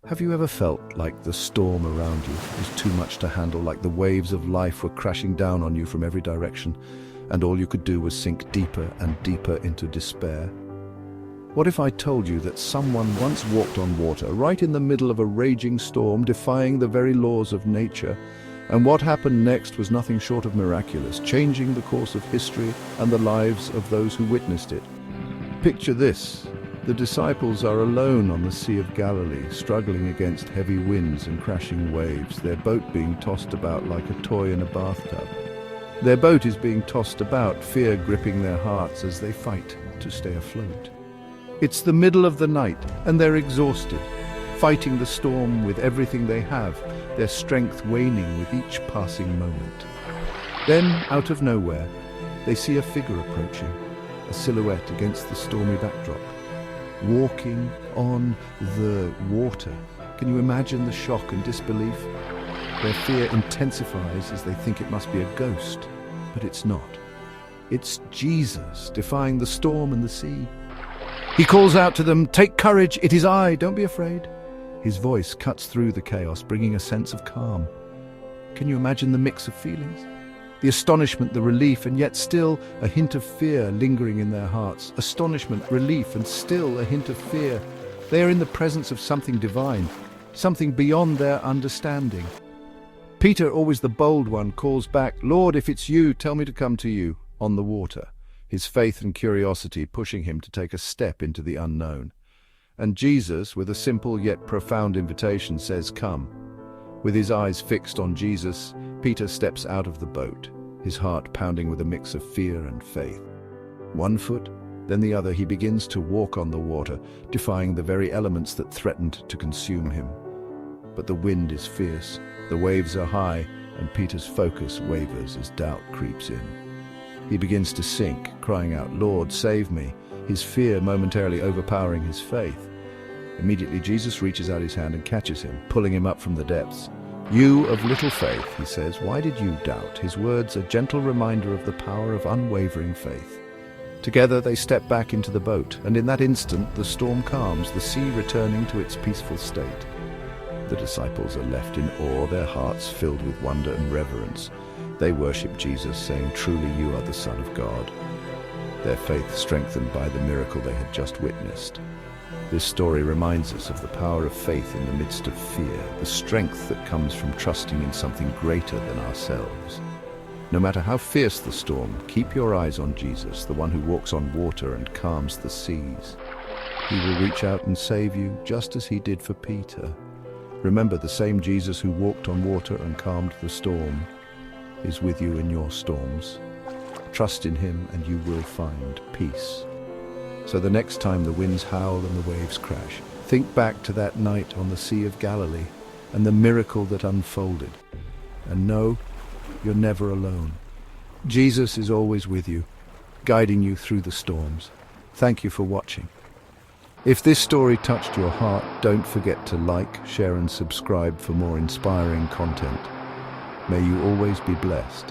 Have you ever felt like the storm around you was too much to handle, like the waves of life were crashing down on you from every direction, and all you could do was sink deeper and deeper into despair? What if I told you that someone once walked on water, right in the middle of a raging storm, defying the very laws of nature, and what happened next was nothing short of miraculous, changing the course of history and the lives of those who witnessed it? Picture this. The disciples are alone on the Sea of Galilee, struggling against heavy winds and crashing waves, their boat being tossed about like a toy in a bathtub. Their boat is being tossed about, fear gripping their hearts as they fight to stay afloat. It's the middle of the night, and they're exhausted, fighting the storm with everything they have, their strength waning with each passing moment. Then, out of nowhere, they see a figure approaching, a silhouette against the stormy backdrop, walking on the water. Can you imagine the shock and disbelief? Their fear intensifies as they think it must be a ghost, but it's not. It's Jesus, defying the storm and the sea. He calls out to them, "Take courage, it is I, don't be afraid." His voice cuts through the chaos, bringing a sense of calm. Can you imagine the mix of feelings? The astonishment, the relief, and yet still a hint of fear lingering in their hearts. Astonishment, relief, and still a hint of fear. They are in the presence of something divine, something beyond their understanding. Peter, always the bold one, calls back, "Lord, if it's you, tell me to come to you," on the water, his faith and curiosity pushing him to take a step into the unknown. And Jesus, with a simple yet profound invitation, says, "Come." With his eyes fixed on Jesus, Peter steps out of the boat, his heart pounding with a mix of fear and faith. One foot, then the other, he begins to walk on the water, defying the very elements that threatened to consume him. But the wind is fierce, the waves are high, and Peter's focus wavers as doubt creeps in. He begins to sink, crying out, "Lord, save me," his fear momentarily overpowering his faith. Immediately, Jesus reaches out his hand and catches him, pulling him up from the depths. "You of little faith," he says, "why did you doubt?" His words a gentle reminder of the power of unwavering faith. Together they step back into the boat, and in that instant the storm calms, the sea returning to its peaceful state. The disciples are left in awe, their hearts filled with wonder and reverence. They worship Jesus, saying, "Truly you are the Son of God," their faith strengthened by the miracle they had just witnessed. This story reminds us of the power of faith in the midst of fear, the strength that comes from trusting in something greater than ourselves. No matter how fierce the storm, keep your eyes on Jesus, the one who walks on water and calms the seas. He will reach out and save you, just as he did for Peter. Remember, the same Jesus who walked on water and calmed the storm is with you in your storms. Trust in him and you will find peace. So the next time the winds howl and the waves crash, think back to that night on the Sea of Galilee and the miracle that unfolded. And know, you're never alone. Jesus is always with you, guiding you through the storms. Thank you for watching. If this story touched your heart, don't forget to like, share and subscribe for more inspiring content. May you always be blessed.